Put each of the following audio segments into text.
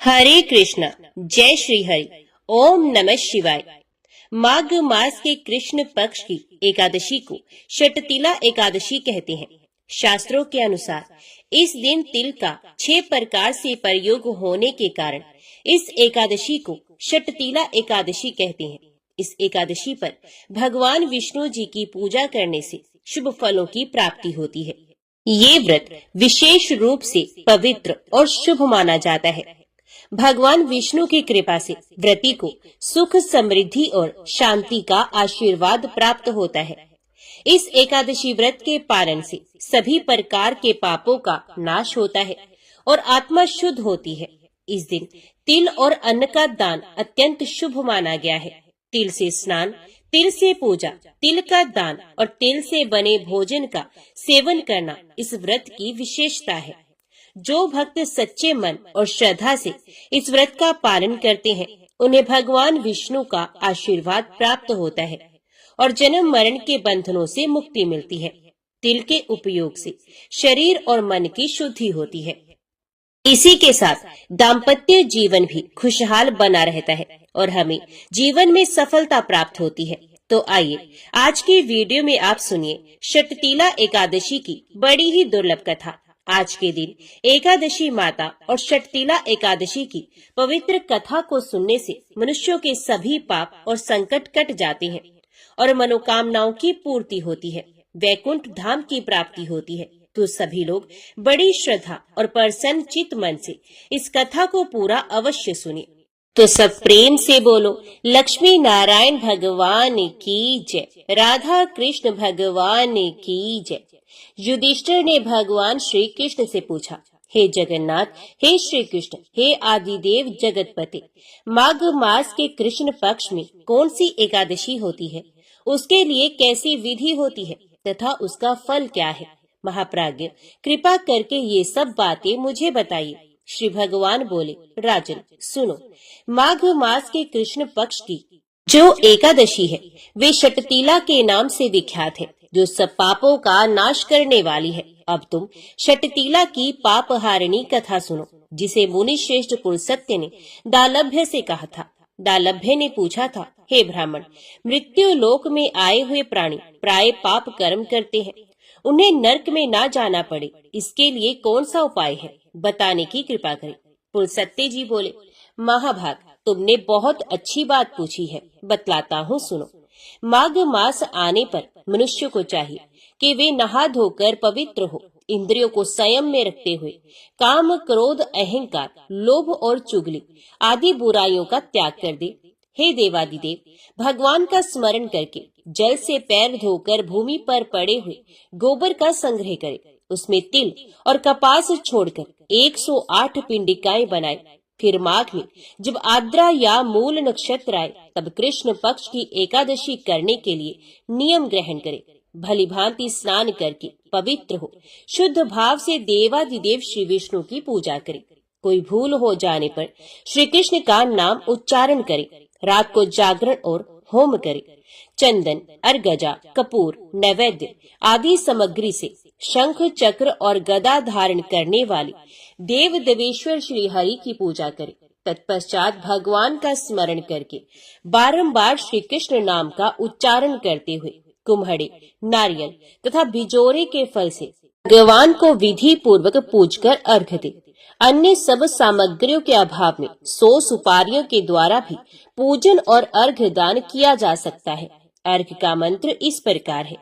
हरे कृष्णा, जय श्री हरि, ओम नमः शिवाय। माघ मास के कृष्ण पक्ष की एकादशी को षटतिला एकादशी कहते हैं। शास्त्रों के अनुसार इस दिन तिल का 6 प्रकार से प्रयोग होने के कारण इस एकादशी को षटतिला एकादशी कहते हैं। इस एकादशी पर भगवान विष्णु जी की पूजा करने से शुभ फलों की प्राप्ति होती है। ये व्रत विशेष रूप से पवित्र और शुभ माना जाता है। भगवान विष्णु की कृपा से व्रती को सुख, समृद्धि और शांति का आशीर्वाद प्राप्त होता है। इस एकादशी व्रत के पालन से सभी प्रकार के पापों का नाश होता है और आत्मा शुद्ध होती है। इस दिन तिल और अन्न का दान अत्यंत शुभ माना गया है। तिल से स्नान, तिल से पूजा, तिल का दान और तिल से बने भोजन का सेवन करना इस व्रत की विशेषता है। जो भक्त सच्चे मन और श्रद्धा से इस व्रत का पालन करते हैं, उन्हें भगवान विष्णु का आशीर्वाद प्राप्त होता है और जन्म मरण के बंधनों से मुक्ति मिलती है। तिल के उपयोग से शरीर और मन की शुद्धि होती है। इसी के साथ दाम्पत्य जीवन भी खुशहाल बना रहता है और हमें जीवन में सफलता प्राप्त होती है। तो आइए आज की वीडियो में आप सुनिए षटतिला एकादशी की बड़ी ही दुर्लभ कथा। आज के दिन एकादशी माता और षटतिला एकादशी की पवित्र कथा को सुनने से मनुष्यों के सभी पाप और संकट कट जाते हैं और मनोकामनाओं की पूर्ति होती है, वैकुंठ धाम की प्राप्ति होती है। तो सभी लोग बड़ी श्रद्धा और प्रसन्न चित मन से इस कथा को पूरा अवश्य सुनिए। तो सब प्रेम से बोलो, लक्ष्मी नारायण भगवान की जय, राधा कृष्ण भगवान की जय। युधिष्ठिर ने भगवान श्री कृष्ण से पूछा, हे जगन्नाथ, हे श्री कृष्ण, हे आदिदेव जगतपति, माघ मास के कृष्ण पक्ष में कौन सी एकादशी होती है, उसके लिए कैसी विधि होती है तथा उसका फल क्या है? महाप्राज्ञ, कृपा करके ये सब बातें मुझे बताइए। श्री भगवान बोले, राजन सुनो, माघ मास के कृष्ण पक्ष की जो एकादशी है वे षटतिला के नाम से विख्यात है, जो सब पापों का नाश करने वाली है। अब तुम षटतिला की पापहारिणी कथा सुनो, जिसे मुनि श्रेष्ठ पुरुषोत्तम ने दालभ्य से कहा था। दालभ्य ने पूछा था, हे ब्राह्मण, मृत्यु लोक में आए हुए प्राणी प्राय पाप कर्म करते हैं, उन्हें नरक में ना जाना पड़े, इसके लिए कौन सा उपाय है, बताने की कृपा करें। पुरुषोत्तम जी बोले, महाभाग, तुमने बहुत अच्छी बात पूछी है, बतलाता हूँ, सुनो। माघ मास आने पर मनुष्य को चाहिए कि वे नहा धोकर पवित्र हो, इंद्रियों को संयम में रखते हुए काम, क्रोध, अहंकार, लोभ और चुगली आदि बुराइयों का त्याग कर दे। हे देवादिदेव, भगवान का स्मरण करके जल से पैर धोकर भूमि पर पड़े हुए गोबर का संग्रह करे, उसमें तिल और कपास छोड़कर 108 पिंडिकाएं बनाए। फिर माघ में जब आद्रा या मूल नक्षत्र आए, तब कृष्ण पक्ष की एकादशी करने के लिए नियम ग्रहण करे। भली भांति स्नान करके पवित्र हो, शुद्ध भाव से देवादिदेव श्री विष्णु की पूजा करे। कोई भूल हो जाने पर श्री कृष्ण का नाम उच्चारण करे। रात को जागरण और होम करे। चंदन, अर्गजा, कपूर, नैवेद्य आदि सामग्री से शंख, चक्र और गदा धारण करने वाले देव देवेश्वर श्री हरि की पूजा करे। तत्पश्चात भगवान का स्मरण करके बारंबार श्री कृष्ण नाम का उच्चारण करते हुए कुम्हड़े, नारियल तथा बिजोरे के फल से भगवान को विधि पूर्वक पूजकर अर्घ्य दे। अन्य सब सामग्रियों के अभाव में 100 सुपारियों के द्वारा भी पूजन और अर्घ्य दान किया जा सकता है। अर्घ्य का मंत्र इस प्रकार है,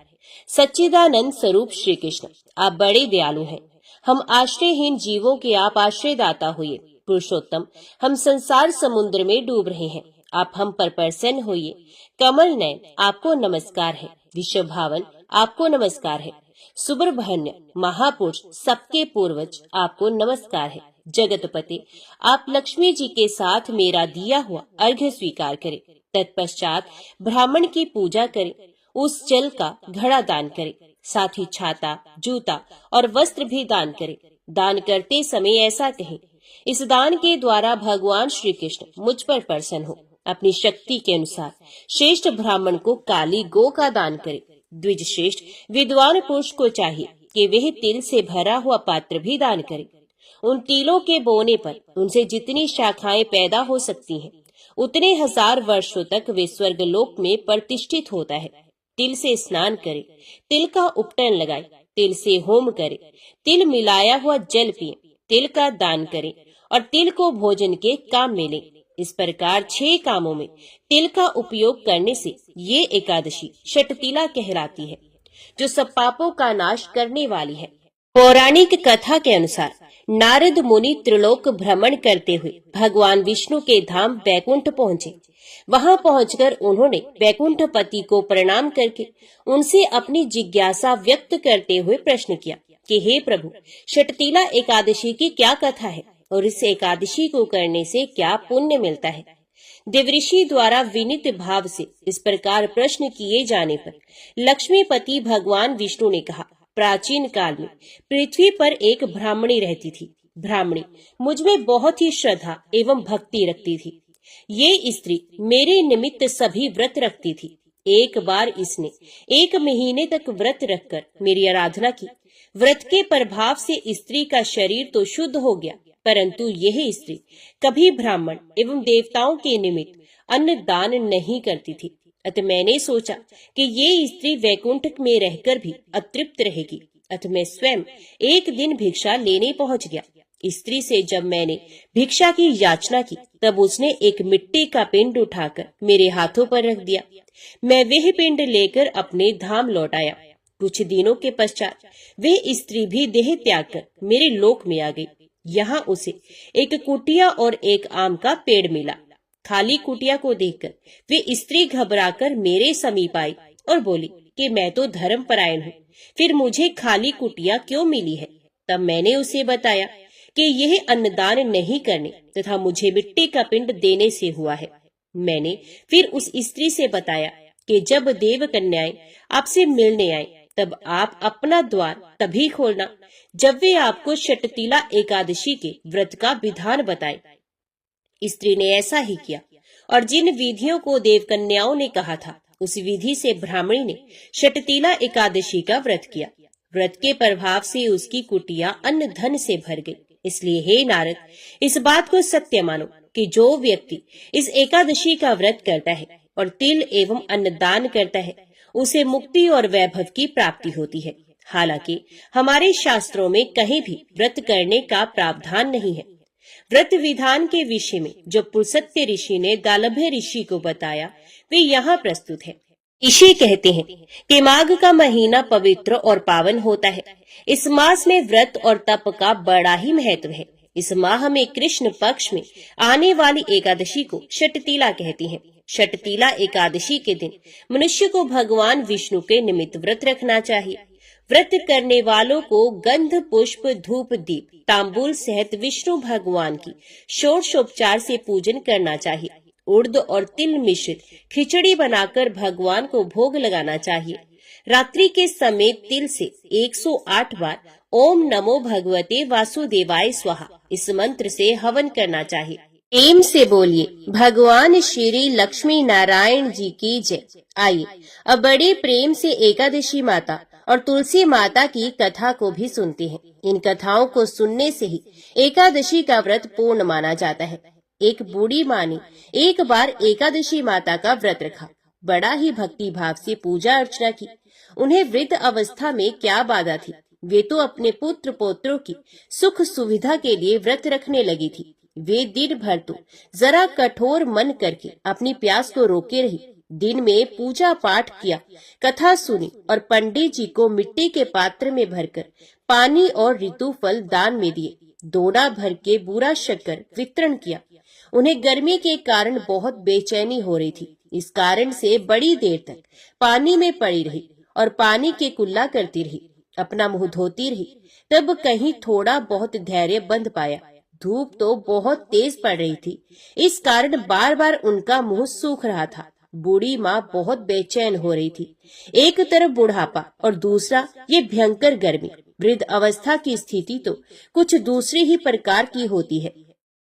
सच्चिदानंद स्वरूप श्री कृष्ण, आप बड़े दयालु हैं, हम आश्रयहीन जीवों के आप आश्रयदाता होइए। पुरुषोत्तम, हम संसार समुद्र में डूब रहे हैं, आप हम पर प्रसन्न होइए। कमल नयन, आपको नमस्कार है। विश्व भावन, आपको नमस्कार है। सुब्रह्मण्य, महापुरुष, सबके पूर्वज, आपको नमस्कार है। जगतपति, आप लक्ष्मी जी के साथ मेरा दिया हुआ अर्घ्य स्वीकार करें। तत्पश्चात ब्राह्मण की पूजा करें, उस जल का घड़ा दान करें, साथ ही छाता, जूता और वस्त्र भी दान करें। दान करते समय ऐसा कहें, इस दान के द्वारा भगवान श्री कृष्ण मुझ पर प्रसन्न हो। अपनी शक्ति के अनुसार श्रेष्ठ ब्राह्मण को काली गो का दान करे। द्विज श्रेष्ठ विद्वान पुरुष को चाहिए कि वह तिल से भरा हुआ पात्र भी दान करे। उन टीलों के बोने पर उनसे जितनी शाखाएं पैदा हो सकती हैं, उतने 1000 वर्षों तक वे स्वर्गलोक में प्रतिष्ठित होता है। तिल से स्नान करे, तिल का उपटन लगाए, तिल से होम करे, तिल मिलाया हुआ जल पिए, तिल का दान करें और तिल को भोजन के काम में लें। इस प्रकार 6 कामों में तिल का उपयोग करने से ये एकादशी षटतिला कहलाती है, जो सब पापों का नाश करने वाली है। पौराणिक कथा के अनुसार नारद मुनि त्रिलोक भ्रमण करते हुए भगवान विष्णु के धाम बैकुंठ पहुंचे। वहां पहुंचकर उन्होंने बैकुंठपति को प्रणाम करके उनसे अपनी जिज्ञासा व्यक्त करते हुए प्रश्न किया कि हे प्रभु, षटतिला एकादशी की क्या कथा है और इस एकादशी को करने से क्या पुण्य मिलता है। देवऋषि द्वारा विनीत भाव से इस प्रकार प्रश्न किए जाने पर लक्ष्मीपति भगवान विष्णु ने कहा, प्राचीन काल में पृथ्वी पर एक ब्राह्मणी रहती थी। ब्राह्मणी मुझ में बहुत ही श्रद्धा एवं भक्ति रखती थी। ये स्त्री मेरे निमित्त सभी व्रत रखती थी। एक बार इसने 1 महीने तक व्रत रखकर मेरी आराधना की। व्रत के प्रभाव से स्त्री का शरीर तो शुद्ध हो गया, परंतु यह स्त्री कभी ब्राह्मण एवं देवताओं के निमित्त अन्न दान नहीं करती थी। अतः मैंने सोचा कि ये स्त्री वैकुंठ में रहकर भी अतृप्त रहेगी। अतः मैं स्वयं एक दिन भिक्षा लेने पहुंच गया। स्त्री से जब मैंने भिक्षा की याचना की, तब उसने एक मिट्टी का पिंड उठाकर मेरे हाथों पर रख दिया। मैं वह पिंड लेकर अपने धाम लौट आया। कुछ दिनों के पश्चात वह स्त्री भी देह त्याग कर मेरे लोक में आ गई। यहाँ उसे एक कुटिया और एक आम का पेड़ मिला। खाली कुटिया को देखकर वे स्त्री घबराकर मेरे समीप आई और बोली कि मैं तो धर्मपरायण हूँ, फिर मुझे खाली कुटिया क्यों मिली है। तब मैंने उसे बताया कि यह अन्नदान नहीं करने तथा मुझे मिट्टी का पिंड देने से हुआ है। मैंने फिर उस स्त्री से बताया कि जब देव कन्याएं आपसे मिलने आए, तब आप अपना द्वार तभी खोलना जब वे आपको षटतिला एकादशी के व्रत का विधान बताए। स्त्री ने ऐसा ही किया और जिन विधियों को देव कन्याओं ने कहा था, उस विधि से ब्राह्मणी ने षटतिला एकादशी का व्रत किया। व्रत के प्रभाव से उसकी कुटिया अन्न धन से भर गई। इसलिए हे नारद, इस बात को सत्य मानो कि जो व्यक्ति इस एकादशी का व्रत करता है और तिल एवं अन्नदान करता है, उसे मुक्ति और वैभव की प्राप्ति होती है। हालांकि हमारे शास्त्रों में कहीं भी व्रत करने का प्रावधान नहीं है। व्रत विधान के विषय में जो पुलस्त्य ऋषि ने गालभ्य ऋषि को बताया, वे यहाँ प्रस्तुत है। ऋषि कहते हैं कि माघ का महीना पवित्र और पावन होता है। इस मास में व्रत और तप का बड़ा ही महत्व है। इस माह में कृष्ण पक्ष में आने वाली एकादशी को षटतिला कहती हैं। षटतिला एकादशी के दिन मनुष्य को भगवान विष्णु के निमित्त व्रत रखना चाहिए। व्रत करने वालों को गंध, पुष्प, धूप, दीप, तांबूल सहित विष्णु भगवान की षोडशोपचार से पूजन करना चाहिए। उड़द और तिल मिश्रित खिचड़ी बनाकर भगवान को भोग लगाना चाहिए। रात्रि के समय तिल से 108 बार ओम नमो भगवते वासुदेवाय स्वाहा इस मंत्र से हवन करना चाहिए। प्रेम से बोलिए, भगवान श्री लक्ष्मी नारायण जी की जय। आइए अब बड़े प्रेम से एकादशी माता और तुलसी माता की कथा को भी सुनते हैं। इन कथाओं को सुनने से ही एकादशी का व्रत पूर्ण माना जाता है। एक बूढ़ी माँ ने एक बार एकादशी माता का व्रत रखा। बड़ा ही भक्ति भाव से पूजा अर्चना की। उन्हें वृद्ध अवस्था में क्या बाधा थी। वे तो अपने पुत्र पौत्रों की सुख सुविधा के लिए व्रत रखने लगी थी। वे दिन भर तो जरा कठोर मन करके अपनी प्यास को रोके रही। दिन में पूजा पाठ किया, कथा सुनी और पंडित जी को मिट्टी के पात्र में भरकर पानी और ऋतु फल दान में दिए। दोना भर के बूरा शक्कर वितरण किया। उन्हें गर्मी के कारण बहुत बेचैनी हो रही थी। इस कारण से बड़ी देर तक पानी में पड़ी रही और पानी के कुल्ला करती रही। अपना मुंह धोती रही। तब कहीं थोड़ा बहुत धैर्य बंध पाया। धूप तो बहुत तेज पड़ रही थी, इस कारण बार बार उनका मुंह सूख रहा था। बूढ़ी माँ बहुत बेचैन हो रही थी। एक तरफ बुढ़ापा और दूसरा ये भयंकर गर्मी। वृद्ध अवस्था की स्थिति तो कुछ दूसरी ही प्रकार की होती है।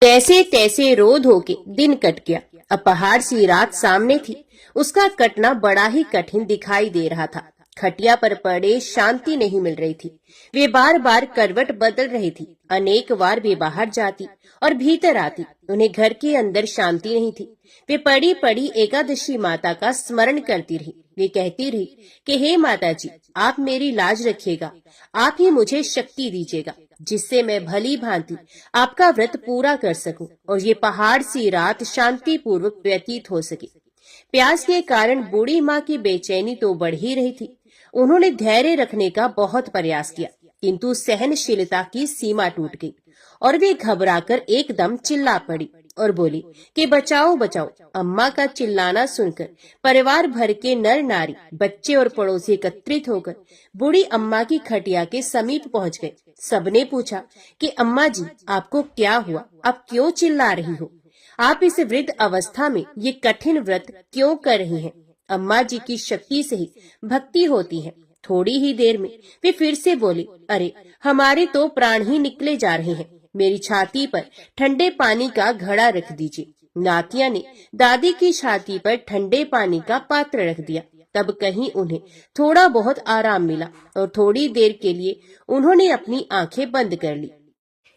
तैसे तैसे रो धो के दिन कट गया। अब पहाड़ सी रात सामने थी। उसका कटना बड़ा ही कठिन दिखाई दे रहा था। खटिया पर पड़े शांति नहीं मिल रही थी। वे बार बार करवट बदल रही थी। अनेक बार वे बाहर जाती और भीतर आती। उन्हें घर के अंदर शांति नहीं थी। वे पड़ी पड़ी एकादशी माता का स्मरण करती रही। वे कहती रही कि हे माता जी, आप मेरी लाज रखिएगा, आप ही मुझे शक्ति दीजिएगा, जिससे मैं भली भांति आपका व्रत पूरा कर सकूं और ये पहाड़ सी रात शांति पूर्वक व्यतीत हो सके। प्यास के कारण बूढ़ी माँ की बेचैनी तो बढ़ ही रही थी। उन्होंने धैर्य रखने का बहुत प्रयास किया, किंतु सहनशीलता की सीमा टूट गई और वे घबराकर एकदम चिल्ला पड़ी और बोली कि बचाओ बचाओ। अम्मा का चिल्लाना सुनकर परिवार भर के नर नारी, बच्चे और पड़ोसी एकत्रित होकर बूढ़ी अम्मा की खटिया के समीप पहुंच गए। सबने पूछा कि अम्मा जी, आपको क्या हुआ? आप क्यों चिल्ला रही हो? आप इस वृद्ध अवस्था में ये कठिन व्रत क्यों कर रही हैं? अम्मा जी की शक्ति से ही भक्ति होती है। थोड़ी ही देर में वे फिर से बोले, अरे हमारे तो प्राण ही निकले जा रहे हैं। मेरी छाती पर ठंडे पानी का घड़ा रख दीजिए। नातिया ने दादी की छाती पर ठंडे पानी का पात्र रख दिया। तब कहीं उन्हें थोड़ा बहुत आराम मिला और थोड़ी देर के लिए उन्होंने अपनी आंखें बंद कर ली।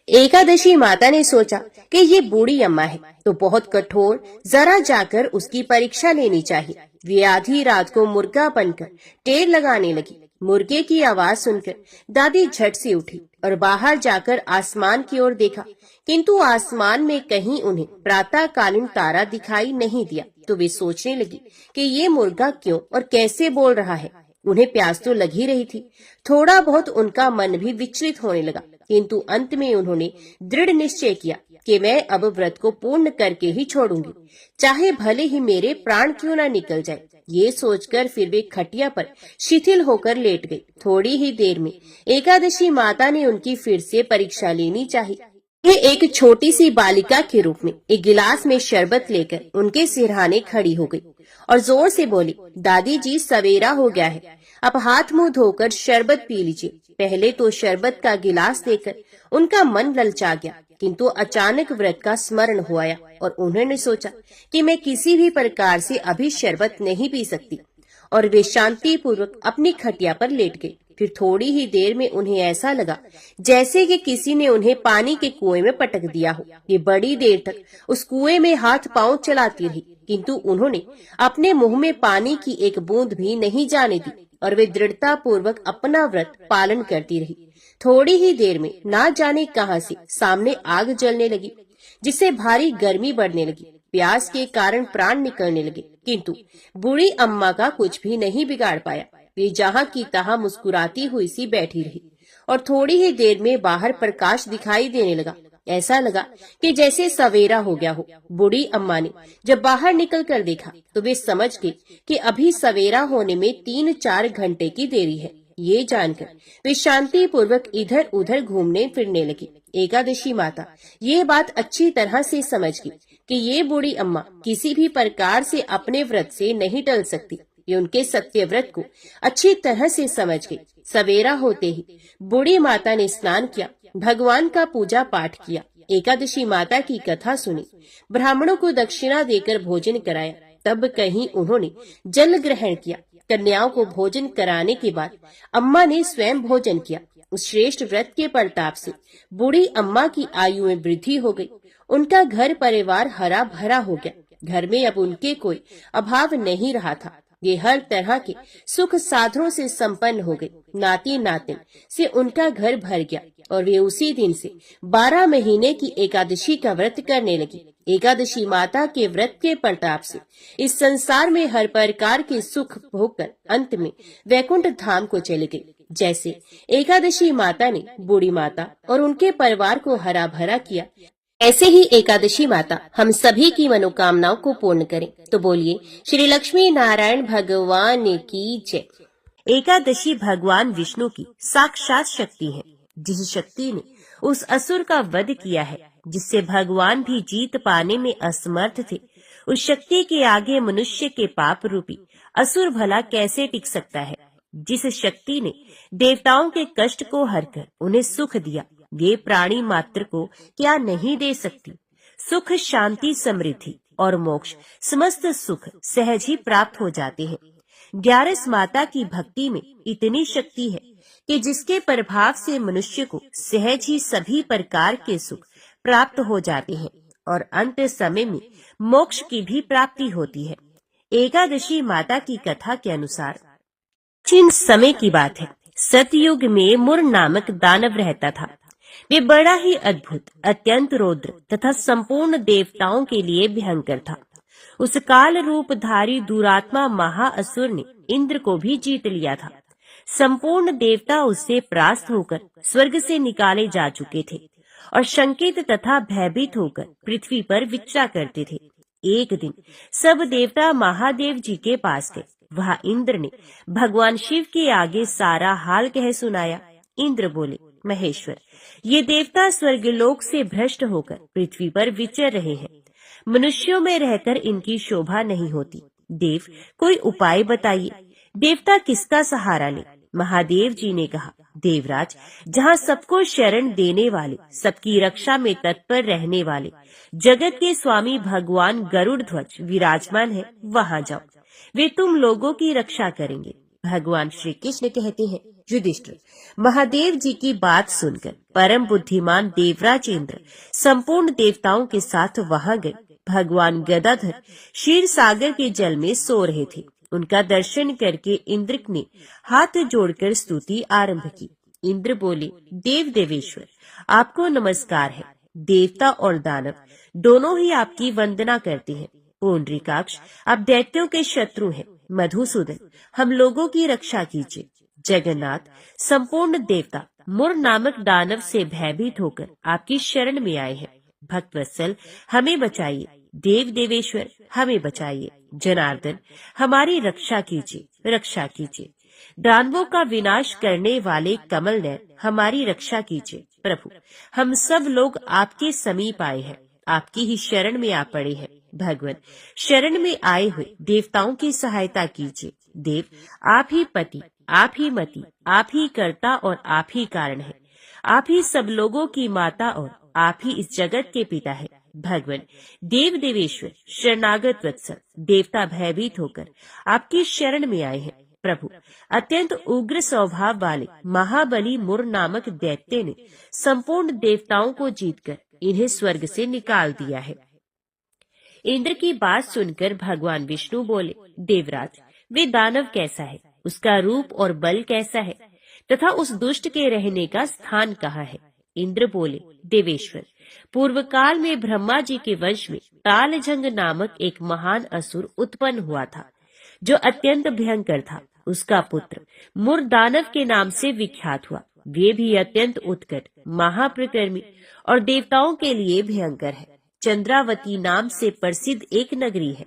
एकादशी माता ने सोचा कि ये बूढ़ी अम्मा है तो बहुत कठोर, जरा जाकर उसकी परीक्षा लेनी चाहिए। वे आधी रात को मुर्गा बनकर टेर लगाने लगी। मुर्गे की आवाज सुनकर दादी झट से उठी और बाहर जाकर आसमान की ओर देखा, किंतु आसमान में कहीं उन्हें प्रातःकालीन तारा दिखाई नहीं दिया। तो वे सोचने लगी कि ये मुर्गा क्यों और कैसे बोल रहा है। उन्हें प्यास तो लगी रही थी। थोड़ा बहुत उनका मन भी विचलित होने लगा, किंतु अंत में उन्होंने दृढ़ निश्चय किया कि मैं अब व्रत को पूर्ण करके ही छोड़ूंगी, चाहे भले ही मेरे प्राण क्यों न निकल जाए। ये सोचकर फिर वे खटिया पर शिथिल होकर लेट गई। थोड़ी ही देर में एकादशी माता ने उनकी फिर से परीक्षा लेनी चाहिए। ये एक छोटी सी बालिका के रूप में एक गिलास में शरबत लेकर उनके सिरहाने खड़ी हो गई और जोर से बोली, दादी जी, सवेरा हो गया है, अब हाथ मुंह धोकर शरबत पी लीजिए। पहले तो शरबत का गिलास देकर उनका मन ललचा गया, किंतु अचानक व्रत का स्मरण हो आया और उन्होंने सोचा कि मैं किसी भी प्रकार से अभी शरबत नहीं पी सकती, और वे शांति पूर्वक अपनी खटिया पर लेट गई। फिर थोड़ी ही देर में उन्हें ऐसा लगा जैसे कि किसी ने उन्हें पानी के कुएं में पटक दिया हो। ये बड़ी देर तक उस कुएं में हाथ पांव चलाती रही, किंतु उन्होंने अपने मुंह में पानी की एक बूंद भी नहीं जाने दी और वे दृढ़ता पूर्वक अपना व्रत पालन करती रही। थोड़ी ही देर में ना जाने कहां से सामने आग जलने लगी, जिससे भारी गर्मी बढ़ने लगी। प्यास के कारण प्राण निकलने लगे, किंतु बूढ़ी अम्मा का कुछ भी नहीं बिगाड़ पाया। वे जहाँ की तहाँ मुस्कुराती हुई सी बैठी रही और थोड़ी ही देर में बाहर प्रकाश दिखाई देने लगा। ऐसा लगा कि जैसे सवेरा हो गया हो। बूढ़ी अम्मा ने जब बाहर निकल कर देखा तो वे समझ गई कि अभी सवेरा होने में 3-4 घंटे की देरी है। ये जानकर वे शांति पूर्वक इधर उधर घूमने फिरने लगी। एकादशी माता ये बात अच्छी तरह से समझ गई कि ये बूढ़ी अम्मा किसी भी प्रकार से अपने व्रत से नहीं टल सकती। ये उनके सत्य व्रत को अच्छी तरह से समझ गई। सवेरा होते ही बूढ़ी माता ने स्नान किया, भगवान का पूजा पाठ किया, एकादशी माता की कथा सुनी, ब्राह्मणों को दक्षिणा देकर भोजन कराया। तब कहीं उन्होंने जल ग्रहण किया। कन्याओं को भोजन कराने के बाद अम्मा ने स्वयं भोजन किया। उस श्रेष्ठ व्रत के प्रताप से बूढ़ी अम्मा की आयु में वृद्धि हो गई। उनका घर परिवार हरा भरा हो गया। घर में अब उनके कोई अभाव नहीं रहा था। ये हर तरह के सुख साधनों से संपन्न हो गए। नाती नातिन से उनका घर भर गया और वे उसी दिन से 12 महीने की एकादशी का व्रत करने लगी। एकादशी माता के व्रत के प्रताप से इस संसार में हर प्रकार के सुख भोगकर अंत में वैकुंठ धाम को चले गई। जैसे एकादशी माता ने बूढ़ी माता और उनके परिवार को हरा भरा किया, ऐसे ही एकादशी माता हम सभी की मनोकामनाओं को पूर्ण करें। तो बोलिए श्री लक्ष्मी नारायण भगवान की जय। एकादशी भगवान विष्णु की साक्षात शक्ति है, जिस शक्ति ने उस असुर का वध किया है, जिससे भगवान भी जीत पाने में असमर्थ थे। उस शक्ति के आगे मनुष्य के पाप रूपी असुर भला कैसे टिक सकता है। जिस शक्ति ने देवताओं के कष्ट को हरकर उन्हें सुख दिया, वे प्राणी मात्र को क्या नहीं दे सकती। सुख, शांति, समृद्धि और मोक्ष समस्त सुख सहज ही प्राप्त हो जाते हैं। ग्यारस माता की भक्ति में इतनी शक्ति है कि जिसके प्रभाव से मनुष्य को सहज ही सभी प्रकार के सुख प्राप्त हो जाते हैं और अंत समय में मोक्ष की भी प्राप्ति होती है। एकादशी माता की कथा के अनुसार प्राचीन समय की बात है। सतयुग में मुर नामक दानव रहता था। वे बड़ा ही अद्भुत, अत्यंत रौद्र तथा संपूर्ण देवताओं के लिए भयंकर था। उस काल रूपधारी दुरात्मा महाअसुर ने इंद्र को भी जीत लिया था। संपूर्ण देवता उससे परास्त होकर स्वर्ग से निकाले जा चुके थे और शंकित तथा भयभीत होकर पृथ्वी पर विचरा करते थे। एक दिन सब देवता महादेव जी के पास गए। वहां इंद्र ने भगवान शिव के आगे सारा हाल कह सुनाया। इंद्र बोले, महेश्वर, ये देवता स्वर्गलोक से भ्रष्ट होकर पृथ्वी पर विचर रहे हैं। मनुष्यों में रहकर इनकी शोभा नहीं होती। देव, कोई उपाय बताइए। देवता किसका सहारा ले? महादेव जी ने कहा, देवराज, जहाँ सबको शरण देने वाले, सबकी रक्षा में तत्पर रहने वाले जगत के स्वामी भगवान गरुड़ ध्वज विराजमान है, वहाँ जाओ, वे तुम लोगों की रक्षा करेंगे। भगवान श्री कृष्ण कहते हैं, युधिष्ठिर, महादेव जी की बात सुनकर परम बुद्धिमान देवराज इंद्र संपूर्ण देवताओं के साथ वहां गए। भगवान गदाधर क्षीर सागर के जल में सो रहे थे। उनका दर्शन करके इंद्र ने हाथ जोड़कर स्तुति आरंभ की। इंद्र बोले, देव देवेश्वर, आपको नमस्कार है। देवता और दानव दोनों ही आपकी वंदना करते हैं। पुंडरीकाक्ष, आप दैत्यों के शत्रु हैं। मधुसूदन, हम लोगों की रक्षा कीजिए। जगन्नाथ, संपूर्ण देवता मुर नामक दानव से भयभीत होकर आपकी शरण में आए हैं। भक्तवत्सल, हमें बचाइए। देव देवेश्वर, हमें बचाइए। जनार्दन, हमारी रक्षा कीजिए, रक्षा कीजिए। दानवों का विनाश करने वाले कमल नयन, हमारी रक्षा कीजिए। प्रभु, हम सब लोग आपके समीप आए हैं, आपकी ही शरण में आ पड़े हैं। भगवान, शरण में आए हुए देवताओं की सहायता कीजिए। देव, आप ही पति, आप ही मति, आप ही कर्ता और आप ही कारण है। आप ही सब लोगों की माता और आप ही इस जगत के पिता है। भगवान, देव देवेश्वर, शरणागत वत्सल, देवता भयभीत होकर आपकी शरण में आए हैं। प्रभु, अत्यंत उग्र स्वभाव वाले महाबली मुर नामक दैत्य ने संपूर्ण देवताओं को जीतकर इन्हें स्वर्ग से निकाल दिया है। इंद्र की बात सुनकर भगवान विष्णु बोले, देवराज, वे दानव कैसा है, उसका रूप और बल कैसा है तथा उस दुष्ट के रहने का स्थान कहाँ है? इंद्र बोले, देवेश्वर, पूर्व काल में ब्रह्मा जी के वंश में तालजंग नामक एक महान असुर उत्पन्न हुआ था, जो अत्यंत भयंकर था। उसका पुत्र मुर दानव के नाम से विख्यात हुआ। वे भी अत्यंत उत्कट, महाप्रकर्मी और देवताओं के लिए भयंकर है। चंद्रावती नाम से प्रसिद्ध एक नगरी है,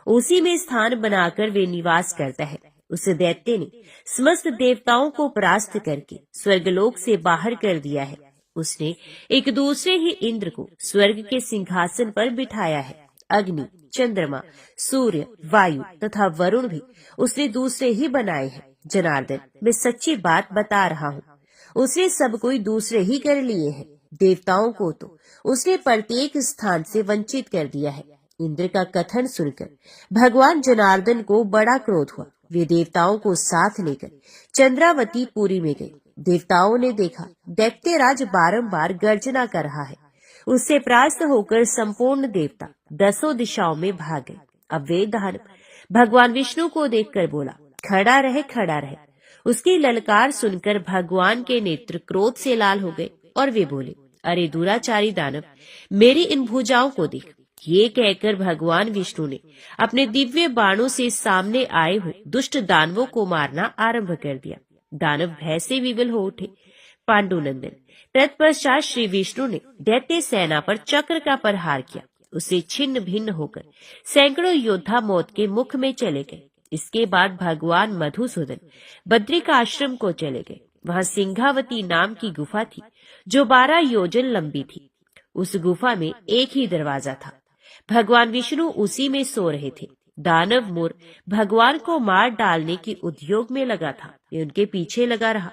उसी में स्थान बनाकर वे निवास करता है। उस दैत्य ने समस्त देवताओं को परास्त करके स्वर्गलोक से बाहर कर दिया है। उसने एक दूसरे ही इंद्र को स्वर्ग के सिंहासन पर बिठाया है। अग्नि, चंद्रमा, सूर्य, वायु तथा वरुण भी उसने दूसरे ही बनाए हैं। जनार्दन, मैं सच्ची बात बता रहा हूँ, उसने सब कोई दूसरे ही कर लिए हैं। देवताओं को तो उसने प्रत्येक स्थान से वंचित कर दिया है। इंद्र का कथन सुनकर भगवान जनार्दन को बड़ा क्रोध हुआ। वे देवताओं को साथ लेकर चंद्रावती पुरी में गए। देवताओं ने देखा दैत्यराज बारंबार गर्जना कर रहा है। उससे परास्त होकर संपूर्ण देवता 10 दिशाओं में भाग गए। अब वे दानव भगवान विष्णु को देखकर बोला, खड़ा रहे, खड़ा रहे। उसकी ललकार सुनकर भगवान के नेत्र क्रोध से लाल हो गए और वे बोले, अरे दुराचारी दानव, मेरी इन भुजाओं को देख। ये कहकर भगवान विष्णु ने अपने दिव्य बाणों से सामने आए हुए दुष्ट दानवों को मारना आरंभ कर दिया। दानव भय से विवल हो उठे। पांडुनंदन, तत्पश्चात श्री विष्णु ने दैत्य सेना पर चक्र का प्रहार किया। उसे छिन्न भिन्न होकर सैकड़ों योद्धा मौत के मुख में चले गए। इसके बाद भगवान मधुसूदन बद्रिकाश्रम को चले गए। वहां सिंहावती नाम की गुफा थी, जो 12 योजन लंबी थी। उस गुफा में एक ही दरवाजा था। भगवान विष्णु उसी में सो रहे थे। दानव मुर भगवान को मार डालने के उद्योग में लगा था। वे उनके पीछे लगा रहा।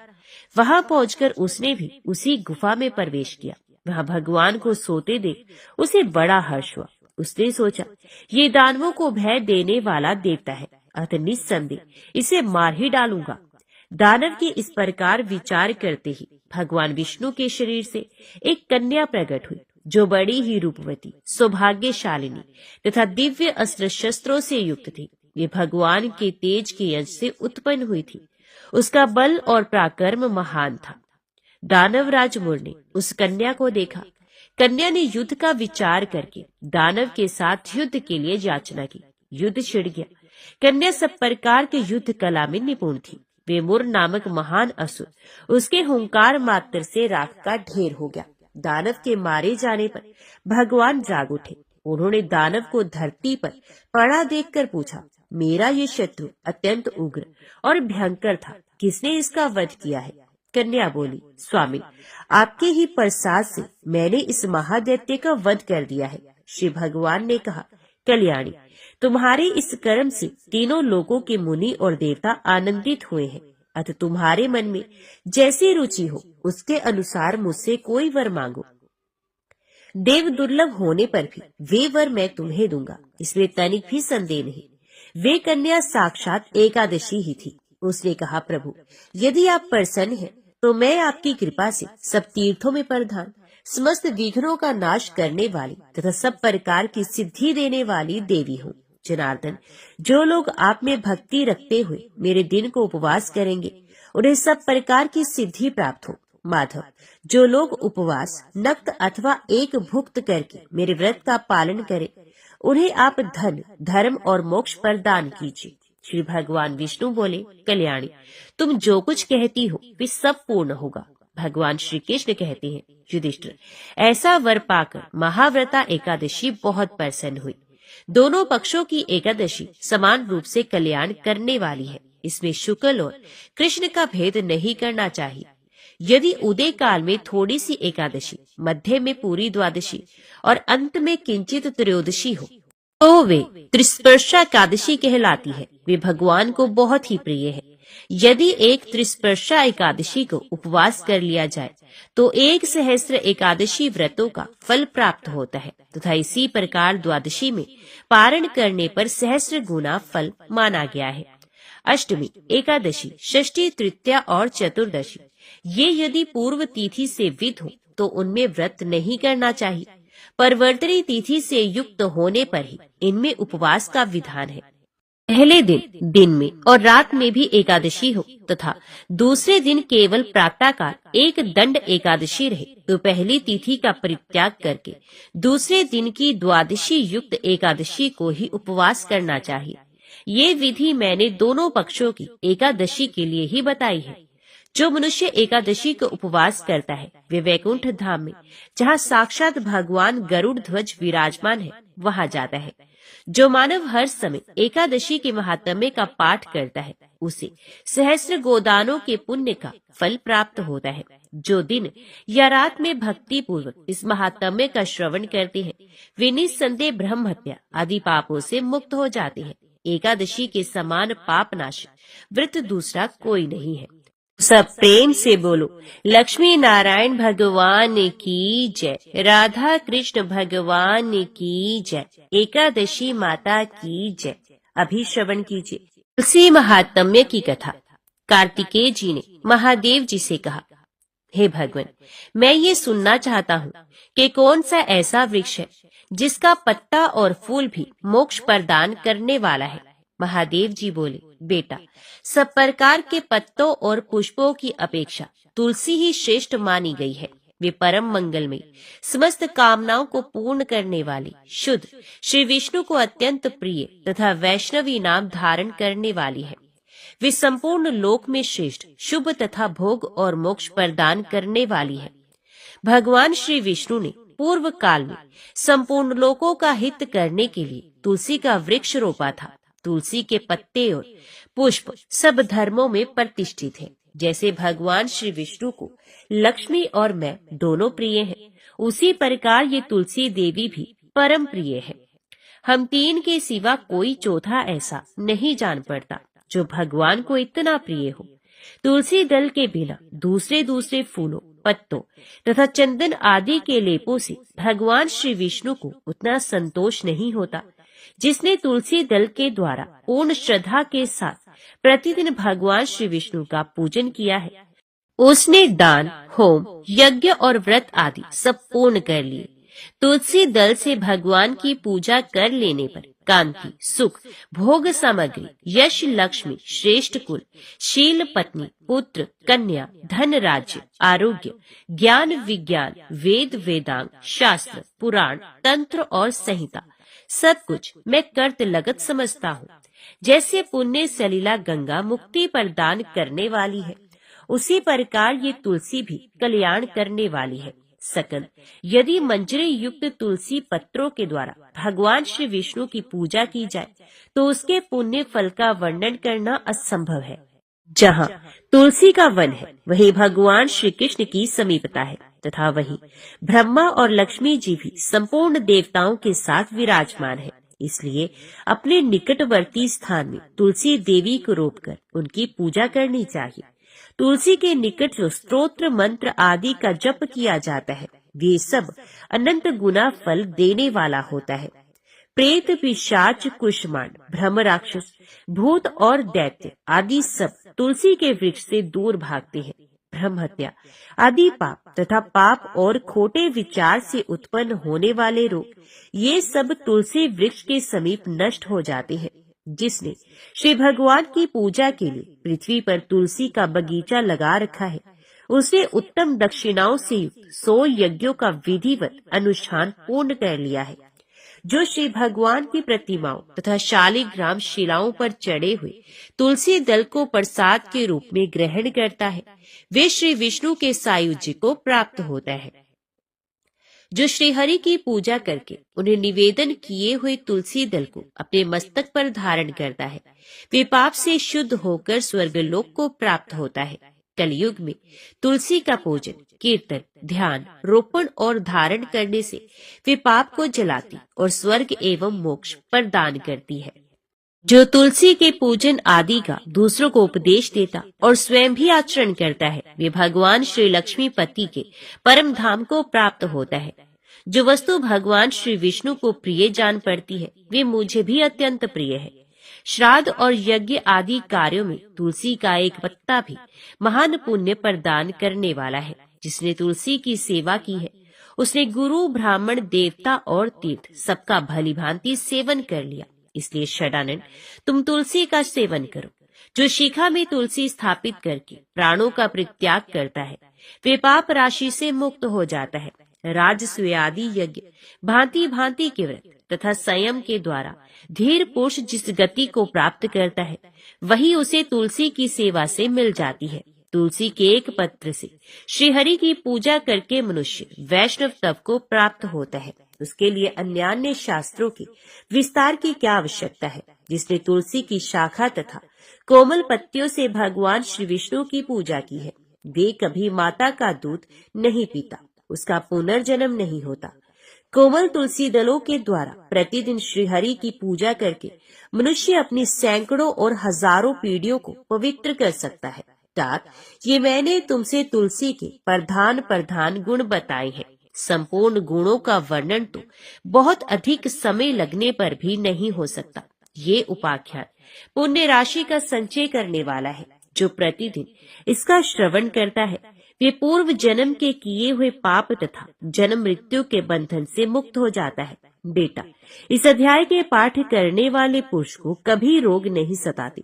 वहां पहुंचकर उसने भी उसी गुफा में प्रवेश किया। वहां भगवान को सोते देख उसे बड़ा हर्ष हुआ। उसने सोचा, ये दानवों को भय देने वाला देवता है, अतः निस्संदेह इसे मार ही डालूंगा। दानव के इस प्रकार विचार करते ही भगवान विष्णु के शरीर से एक कन्या प्रकट हुई, जो बड़ी ही रूपवती, सौभाग्यशालिनी तथा दिव्य अस्त्र शस्त्रों से युक्त थी। ये भगवान के तेज के अंश से उत्पन्न हुई थी। उसका बल और पराक्रम महान था। दानवराज मुर ने उस कन्या को देखा। कन्या ने युद्ध का विचार करके दानव के साथ युद्ध के लिए याचना की। युद्ध छिड़ गया। कन्या सब प्रकार के युद्ध कला में निपुण थी। वे मुर नामक महान असुर उसके हुंकार मात्र से राख का ढेर हो गया। दानव के मारे जाने पर भगवान जाग उठे। उन्होंने दानव को धरती पर पड़ा देखकर पूछा, मेरा ये शत्रु अत्यंत उग्र और भयंकर था, किसने इसका वध किया है? कन्या बोली, स्वामी, आपके ही प्रसाद से मैंने इस महादैत्य का वध कर दिया है। श्री भगवान ने कहा, कल्याणी, तुम्हारे इस कर्म से तीनों लोगों के मुनि और देवता आनंदित हुए हैं। अतः तुम्हारे मन में जैसी रुचि हो उसके अनुसार मुझसे कोई वर मांगो। देव दुर्लभ होने पर भी वे वर मैं तुम्हें दूंगा, इसलिए तनिक भी संदेह नहीं। वे कन्या साक्षात एकादशी ही थी। उसने कहा, प्रभु, यदि आप प्रसन्न हैं तो मैं आपकी कृपा से सब तीर्थों में प्रधान, समस्त विघ्नों का नाश करने वाली तथा सब प्रकार की सिद्धि देने वाली देवी हूँ। जनार्दन, जो लोग आप में भक्ति रखते हुए मेरे दिन को उपवास करेंगे, उन्हें सब प्रकार की सिद्धि प्राप्त हो। माधव, जो लोग उपवास, नक्त अथवा एक भुक्त करके मेरे व्रत का पालन करें, उन्हें आप धन, धर्म और मोक्ष प्रदान कीजिए। श्री भगवान विष्णु बोले, कल्याणी, तुम जो कुछ कहती हो वे सब पूर्ण होगा। भगवान श्री कृष्ण कहते हैं, युधिष्ठिर, ऐसा वर पाकर महाव्रता एकादशी बहुत प्रसन्न हुई। दोनों पक्षों की एकादशी समान रूप से कल्याण करने वाली है। इसमें शुक्ल और कृष्ण का भेद नहीं करना चाहिए। यदि उदय काल में थोड़ी सी एकादशी, मध्य में पूरी द्वादशी और अंत में किंचित त्रयोदशी हो तो वे त्रिस्पर्शा एकादशी कहलाती है। वे भगवान को बहुत ही प्रिय है। यदि एक त्रिस्पर्शा एकादशी को उपवास कर लिया जाए तो 1,000 एकादशी व्रतों का फल प्राप्त होता है तथा इसी प्रकार द्वादशी में पारण करने पर 1,000 गुना फल माना गया है। अष्टमी, एकादशी, षष्ठी, तृतीया और चतुर्दशी ये यदि पूर्व तिथि से विद हो तो उनमें व्रत नहीं करना चाहिए। परवर्तनी तिथि से युक्त होने पर ही इनमें उपवास का विधान है। पहले दिन में और रात में भी एकादशी हो तथा दूसरे दिन केवल प्रातःकाल एक दंड एकादशी रहे तो पहली तिथि का परित्याग करके दूसरे दिन की द्वादशी युक्त एकादशी को ही उपवास करना चाहिए। ये विधि मैंने दोनों पक्षों की एकादशी के लिए ही बताई है। जो मनुष्य एकादशी को उपवास करता है वे वैकुंठ धाम में, जहाँ साक्षात भगवान गरुड़ ध्वज विराजमान है, वहाँ जाता है। जो मानव हर समय एकादशी के महात्म्य का पाठ करता है उसे 1,000 गोदानों के पुण्य का फल प्राप्त होता है। जो दिन या रात में भक्ति पूर्वक इस महात्म्य का श्रवण करते हैं वे निस्संदेह ब्रह्म हत्या आदि पापों से मुक्त हो जाते हैं। एकादशी के समान पाप नाश व्रत दूसरा कोई नहीं है। सब प्रेम से बोलो, लक्ष्मी नारायण भगवान की जय, राधा कृष्ण भगवान की जय, एकादशी माता की जय। अभी श्रवण कीजिए तुलसी महात्म्य की कथा। कार्तिकेय जी ने महादेव जी से कहा, हे भगवान, मैं ये सुनना चाहता हूँ कि कौन सा ऐसा वृक्ष है जिसका पत्ता और फूल भी मोक्ष प्रदान करने वाला है। महादेव जी बोले, बेटा, सब प्रकार के पत्तों और पुष्पों की अपेक्षा तुलसी ही श्रेष्ठ मानी गई है। वे परम मंगलमयी, समस्त कामनाओं को पूर्ण करने वाली, शुद्ध, श्री विष्णु को अत्यंत प्रिय तथा वैष्णवी नाम धारण करने वाली है। वे संपूर्ण लोक में श्रेष्ठ, शुभ तथा भोग और मोक्ष प्रदान करने वाली है। भगवान श्री विष्णु ने पूर्व काल में संपूर्ण लोकों का हित करने के लिए तुलसी का वृक्ष रोपा था। तुलसी के पत्ते और पुष्प सब धर्मों में प्रतिष्ठित हैं। जैसे भगवान श्री विष्णु को लक्ष्मी और मैं दोनों प्रिय हैं, उसी प्रकार ये तुलसी देवी भी परम प्रिय है। हम तीन के सिवा कोई चौथा ऐसा नहीं जान पड़ता जो भगवान को इतना प्रिय हो। तुलसी दल के बिना दूसरे फूलों, पत्तों तथा चंदन आदि के लेपों से भगवान श्री विष्णु को उतना संतोष नहीं होता जिसने तुलसी दल के द्वारा पूर्ण श्रद्धा के साथ प्रतिदिन भगवान श्री विष्णु का पूजन किया है, उसने दान, होम, यज्ञ और व्रत आदि सब पूर्ण कर लिए। तुलसी दल से भगवान की पूजा कर लेने पर कांति, सुख, भोग सामग्री, यश, लक्ष्मी, श्रेष्ठ कुल, शील, पत्नी, पुत्र, कन्या, धन, राज्य, आरोग्य, ज्ञान, विज्ञान, वेद, वेदांग, शास्त्र, पुराण, तंत्र और संहिता सब कुछ मैं कर्त लगत समझता हूँ। जैसे पुण्य सलीला गंगा मुक्ति प्रदान करने वाली है, उसी प्रकार ये तुलसी भी कल्याण करने वाली है। सकल यदि मंजरे युक्त तुलसी पत्रों के द्वारा भगवान श्री विष्णु की पूजा की जाए तो उसके पुण्य फल का वर्णन करना असंभव है। जहाँ तुलसी का वन है वहीं भगवान श्री कृष्ण की समीपता है तथा वहीं ब्रह्मा और लक्ष्मी जी भी संपूर्ण देवताओं के साथ विराजमान है। इसलिए अपने निकटवर्ती स्थान में तुलसी देवी को रोपकर उनकी पूजा करनी चाहिए। तुलसी के निकट जो स्तोत्र मंत्र आदि का जप किया जाता है वे सब अनंत गुना फल देने वाला होता है। प्रेत, पिशाच, कुष्मांड, ब्रह्म, राक्षस, भूत और दैत्य आदि सब तुलसी के वृक्ष से दूर भागते हैं। ब्रह्म हत्या आदि पाप तथा पाप और खोटे विचार से उत्पन्न होने वाले रोग ये सब तुलसी वृक्ष के समीप नष्ट हो जाते हैं। जिसने श्री भगवान की पूजा के लिए पृथ्वी पर तुलसी का बगीचा लगा रखा है उसने उत्तम दक्षिणाओं से युक्त 100 यज्ञों का विधिवत अनुष्ठान पूर्ण कर लिया है। जो श्री भगवान की प्रतिमाओं तथा शालिग्राम शिलाओं पर चढ़े हुए तुलसी दल को प्रसाद के रूप में ग्रहण करता है वे श्री विष्णु के सायुज्य को प्राप्त होता है। जो श्रीहरि की पूजा करके उन्हें निवेदन किए हुए तुलसी दल को अपने मस्तक पर धारण करता है वे पाप से शुद्ध होकर स्वर्गलोक को प्राप्त होता है। कलयुग में तुलसी का पूजन, कीर्तन, ध्यान, रोपण और धारण करने से वे पाप को जलाती और स्वर्ग एवं मोक्ष प्रदान करती है। जो तुलसी के पूजन आदि का दूसरों को उपदेश देता और स्वयं भी आचरण करता है वे भगवान श्री लक्ष्मीपति के परम धाम को प्राप्त होता है। जो वस्तु भगवान श्री विष्णु को प्रिय जान पड़ती है वे मुझे भी अत्यंत प्रिय है। श्राद्ध और यज्ञ आदि कार्यों में तुलसी का एक पत्ता भी महान पुण्य प्रदान करने वाला है। जिसने तुलसी की सेवा की है उसने गुरु, ब्राह्मण, देवता और तीर्थ सबका भली भांति सेवन कर लिया। इसलिए षडानन तुम तुलसी का सेवन करो। जो शिखा में तुलसी स्थापित करके प्राणों का परित्याग करता है वे पाप राशि से मुक्त हो जाता है। राजसूय आदि यज्ञ, भांति भांति के व्रत तथा संयम के द्वारा धीर पुरुष जिस गति को प्राप्त करता है वही उसे तुलसी की सेवा से मिल जाती है। तुलसी के एक पत्र से श्रीहरि की पूजा करके मनुष्य वैष्णव तप को प्राप्त होता है। उसके लिए अन्यान्य शास्त्रों के विस्तार की क्या आवश्यकता है। जिसने तुलसी की शाखा तथा कोमल पत्तियों से भगवान श्री विष्णु की पूजा की है वे कभी माता का दूध नहीं पीता, उसका पुनर्जन्म नहीं होता। कोमल तुलसी दलों के द्वारा प्रतिदिन श्रीहरि की पूजा करके मनुष्य अपनी सैकड़ों और हजारों पीढ़ियों को पवित्र कर सकता है। ये मैंने तुमसे तुलसी के प्रधान गुण बताए हैं। संपूर्ण गुणों का वर्णन तो बहुत अधिक समय लगने पर भी नहीं हो सकता। ये उपाख्यान पुण्य राशि का संचय करने वाला है। जो प्रतिदिन इसका श्रवण करता है वे पूर्व जन्म के किए हुए पाप तथा जन्म मृत्यु के बंधन से मुक्त हो जाता है। बेटा, इस अध्याय के पाठ करने वाले पुरुष को कभी रोग नहीं सताते,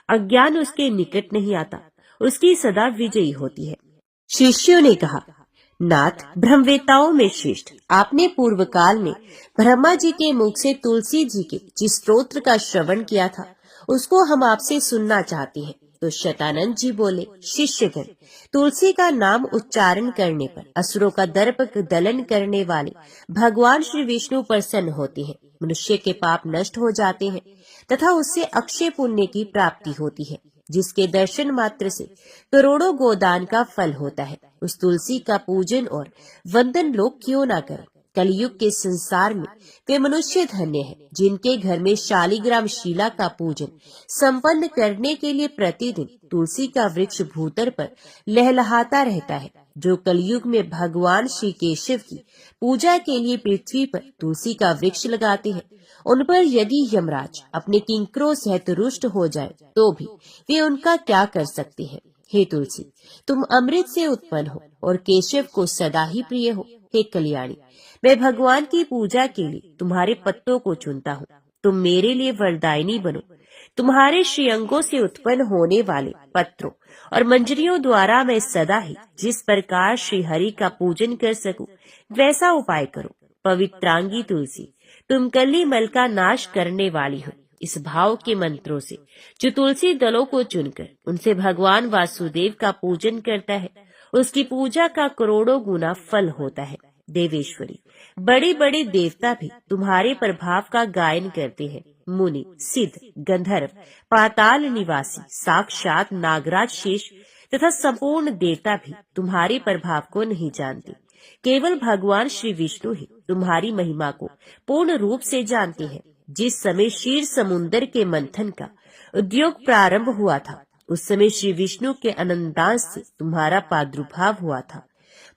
अज्ञान उसके निकट नहीं आता, उसकी सदा विजयी होती है। शिष्यों ने कहा, नाथ, ब्रह्मवेताओं में श्रेष्ठ, आपने पूर्व काल में ब्रह्मा जी के मुख से तुलसी जी के जिस स्तोत्र का श्रवण किया था उसको हम आपसे सुनना चाहते हैं। तो शतानंद जी बोले, शिष्यगण, तुलसी का नाम उच्चारण करने पर असुरों का दर्प दलन करने वाले भगवान श्री विष्णु प्रसन्न होते हैं। मनुष्य के पाप नष्ट हो जाते हैं तथा उससे अक्षय पुण्य की प्राप्ति होती है, जिसके दर्शन मात्र से करोड़ों गोदान का फल होता है। उस तुलसी का पूजन और वंदन लोग क्यों ना करें। कलयुग के संसार में वे मनुष्य धन्य हैं जिनके घर में शालिग्राम शिला का पूजन संपन्न करने के लिए प्रतिदिन तुलसी का वृक्ष भूतल पर लहलहाता रहता है। जो कलयुग में भगवान श्री केशव की पूजा के लिए पृथ्वी पर तुलसी का वृक्ष लगाते हैं, उन पर यदि यमराज अपने किंकरों सहित रुष्ट हो जाए तो भी वे उनका क्या कर सकते हैं। हे तुलसी, तुम अमृत से उत्पन्न हो और केशव को सदा ही प्रिय हो। हे कल्याणी, मैं भगवान की पूजा के लिए तुम्हारे पत्तों को चुनता हूँ। तुम मेरे लिए वरदायिनी बनो। तुम्हारे श्रीअंगों से उत्पन्न होने वाले पत्रों और मंजरियों द्वारा मैं सदा ही जिस प्रकार श्री हरि का पूजन कर सकूं, वैसा उपाय करो। पवित्रांगी तुलसी, तुम कलिमल का नाश करने वाली हो। इस भाव के मंत्रों से जो तुलसी दलों को चुनकर उनसे भगवान वासुदेव का पूजन करता है, उसकी पूजा का करोड़ों गुना फल होता है। देवेश्वरी, बड़े बड़े देवता भी तुम्हारे प्रभाव का गायन करते हैं। मुनि, सिद्ध, गंधर्व, पाताल निवासी, साक्षात नागराज शेष तथा संपूर्ण देवता भी तुम्हारे प्रभाव को नहीं जानते। केवल भगवान श्री विष्णु ही तुम्हारी महिमा को पूर्ण रूप से जानते हैं। जिस समय क्षीर समुन्दर के मंथन का उद्योग प्रारंभ हुआ था, उस समय श्री विष्णु के अनंतांश से तुम्हारा प्रादुर्भाव हुआ था।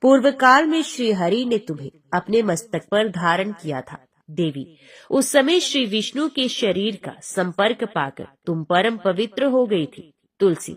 पूर्व काल में श्री हरि ने तुम्हें अपने मस्तक पर धारण किया था। देवी, उस समय श्री विष्णु के शरीर का संपर्क पाकर तुम परम पवित्र हो गई थी। तुलसी,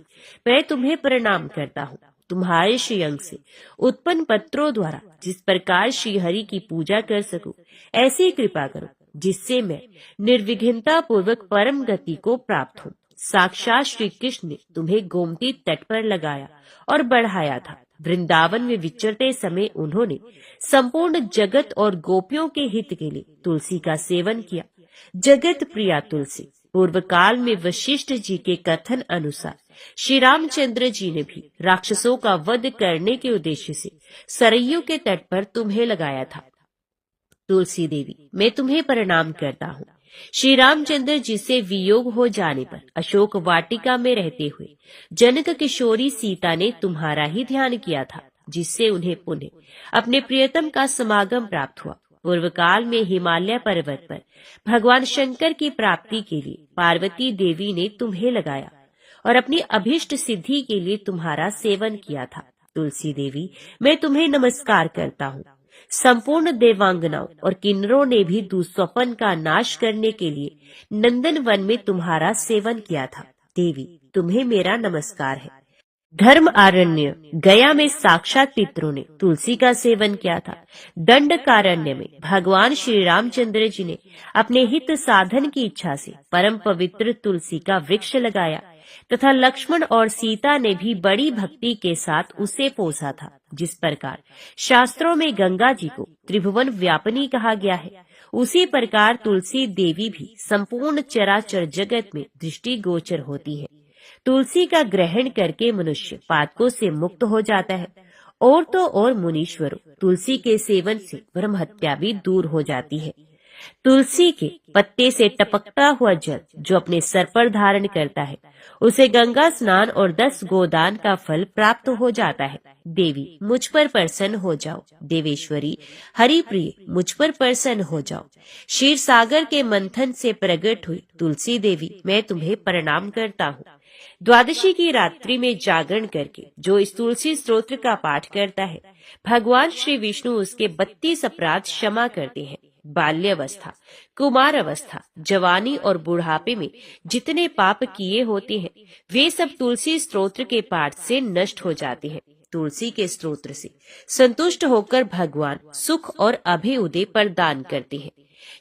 मैं तुम्हें प्रणाम करता हूँ। तुम्हारे श्री अंग से उत्पन्न पत्रों द्वारा जिस प्रकार श्री हरि की पूजा कर सकूं, ऐसी कृपा करो जिससे मैं निर्विघ्नता पूर्वक परम गति को प्राप्त हूँ। साक्षात श्री कृष्ण ने तुम्हें गोमती तट पर लगाया और बढ़ाया था। वृंदावन में विचरते समय उन्होंने संपूर्ण जगत और गोपियों के हित के लिए तुलसी का सेवन किया। जगत प्रिया तुलसी, पूर्व काल में वशिष्ठ जी के कथन अनुसार श्री रामचंद्र जी ने भी राक्षसों का वध करने के उद्देश्य से सरयू के तट पर तुम्हें लगाया था। तुलसी देवी, मैं तुम्हें प्रणाम करता हूँ। श्री रामचंद्र जी से वियोग हो जाने पर अशोक वाटिका में रहते हुए जनक किशोरी सीता ने तुम्हारा ही ध्यान किया था, जिससे उन्हें पुनः अपने प्रियतम का समागम प्राप्त हुआ। पूर्व काल में हिमालय पर्वत पर भगवान शंकर की प्राप्ति के लिए पार्वती देवी ने तुम्हें लगाया और अपनी अभीष्ट सिद्धि के लिए तुम्हारा सेवन किया था। तुलसी देवी, मैं तुम्हें नमस्कार करता हूँ। संपूर्ण देवांगनाओं और किन्नरों ने भी दुस्वप्न का नाश करने के लिए नंदन वन में तुम्हारा सेवन किया था। देवी, तुम्हें मेरा नमस्कार है। धर्म आरण्य गया में साक्षात पितरों ने तुलसी का सेवन किया था। दंडकारण्य में भगवान श्री रामचंद्र जी ने अपने हित साधन की इच्छा से परम पवित्र तुलसी का वृक्ष लगाया तथा लक्ष्मण और सीता ने भी बड़ी भक्ति के साथ उसे पोसा था। जिस प्रकार शास्त्रों में गंगा जी को त्रिभुवन व्यापिनी कहा गया है, उसी प्रकार तुलसी देवी भी संपूर्ण चराचर जगत में दृष्टि गोचर होती है। तुलसी का ग्रहण करके मनुष्य पातकों से मुक्त हो जाता है और तो और मुनीश्वरों, तुलसी के सेवन से ब्रह्म हत्या भी दूर हो जाती है। तुलसी के पत्ते से टपकता हुआ जल जो अपने सर पर धारण करता है, उसे गंगा स्नान और 10 गोदान का फल प्राप्त हो जाता है। देवी, मुझ पर प्रसन्न हो जाओ। देवेश्वरी, हरि प्रिय, मुझ पर प्रसन्न हो जाओ। क्षीर सागर के मंथन से प्रकट हुई तुलसी देवी, मैं तुम्हें प्रणाम करता हूँ। द्वादशी की रात्रि में जागरण करके जो इस तुलसी स्तोत्र का पाठ करता है, भगवान श्री विष्णु उसके 32 अपराध क्षमा करते हैं। बाल्यावस्था, कुमार अवस्था, जवानी और बुढ़ापे में जितने पाप किए होते हैं, वे सब तुलसी स्तोत्र के पाठ से नष्ट हो जाते हैं। तुलसी के स्तोत्र से संतुष्ट होकर भगवान सुख और अभ्युदय प्रदान करते हैं।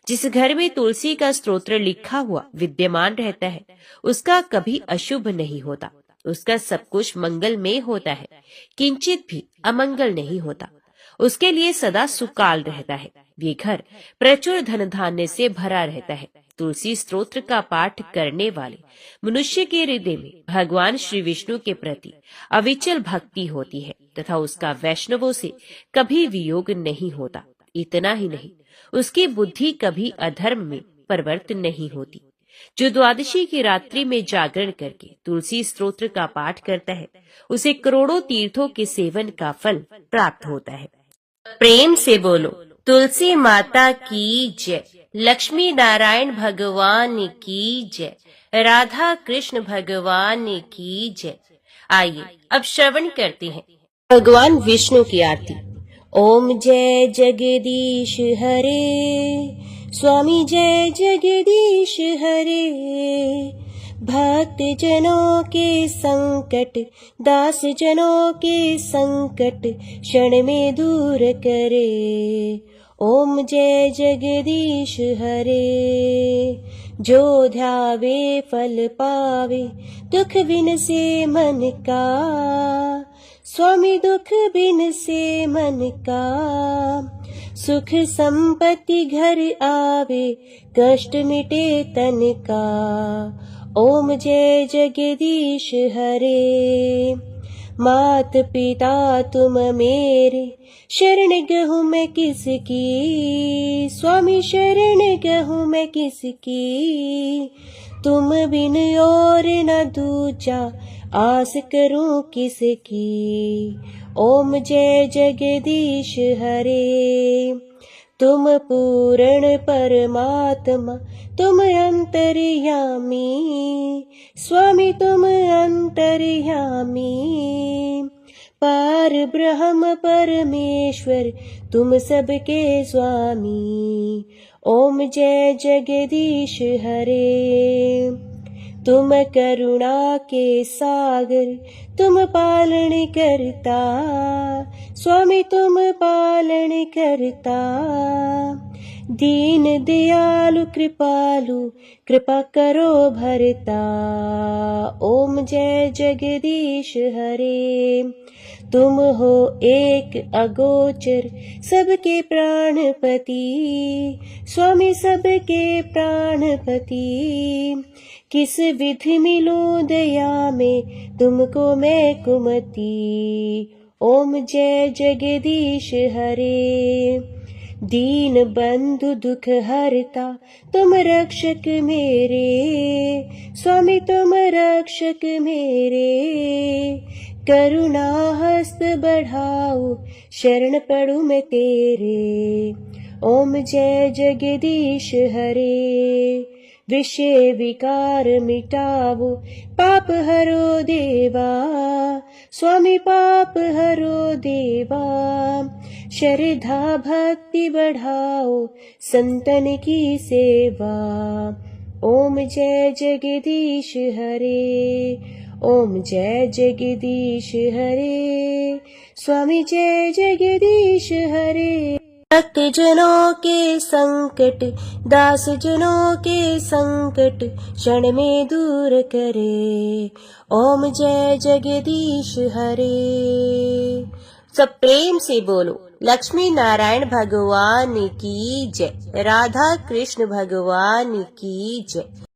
जिस घर में तुलसी का स्तोत्र लिखा हुआ विद्यमान रहता है, उसका कभी अशुभ नहीं होता। उसका सब कुछ मंगलमय होता है, किंचित भी अमंगल नहीं होता। उसके लिए सदा सुकाल रहता है। ये घर प्रचुर धन धान्य से भरा रहता है। तुलसी स्तोत्र का पाठ करने वाले मनुष्य के हृदय में भगवान श्री विष्णु के प्रति अविचल भक्ति होती है तथा उसका वैष्णवों से कभी वियोग नहीं होता। इतना ही नहीं, उसकी बुद्धि कभी अधर्म में प्रवृत्त नहीं होती। जो द्वादशी की रात्रि में जागरण करके तुलसी स्तोत्र का पाठ करता है, उसे करोड़ों तीर्थों के सेवन का फल प्राप्त होता है। प्रेम से बोलो, तुलसी माता की जय। लक्ष्मी नारायण भगवान की जय। राधा कृष्ण भगवान की जय। आइए अब श्रवण करते हैं भगवान विष्णु की आरती। ओम जय जगदीश हरे, स्वामी जय जगदीश हरे। भक्त जनों के संकट, दास जनों के संकट क्षण में दूर करे। ओम जय जगदीश हरे। जो ध्यावे फल पावे, दुख बिन से मन का। स्वामी दुख बिन से मन का। सुख संपत्ति घर आवे, कष्ट मिटे तन का। ओम जय जगदीश हरे। मात पिता तुम मेरे, शरण गहूँ मैं किसकी। स्वामी शरण गहूँ मैं किसकी। तुम बिन और न दूजा, आस करूं किसकी। ओम जय जगदीश हरे। तुम पूर्ण परमात्मा, तुम अंतर्यामी। स्वामी तुम अंतर्यामी। पार ब्रह्म परमेश्वर, तुम सबके स्वामी। ओम जय जगदीश हरे। तुम करुणा के सागर, तुम पालन करता। स्वामी तुम पालन करता। दीन दयालु कृपालु, कृपा करो भरता। ओम जय जगदीश हरे। तुम हो एक अगोचर, सबके प्राणपति। स्वामी सबके प्राणपति। किस विधि मिलूं दया में, तुमको मैं कुमति। ओम जय जगदीश हरे। दीन बंधु दुख हरता, तुम रक्षक मेरे। स्वामी तुम रक्षक मेरे। करुणा हस्त बढ़ाओ, शरण पड़ूं मैं तेरे। ओम जय जगदीश हरे। विषय विकार मिटावो, पाप हरो देवा। स्वामी पाप हरो देवा। श्रद्धा भक्ति बढ़ाओ, संतन की सेवा। ओम जय जगदीश हरे। ओम जय जगदीश हरे। स्वामी जय जगदीश हरे। भक्त जनों के संकट, दास जनों के संकट क्षण में दूर करे। ओम जय जगदीश हरे। सब प्रेम से बोलो लक्ष्मी नारायण भगवान की जय, राधा कृष्ण भगवान की जय।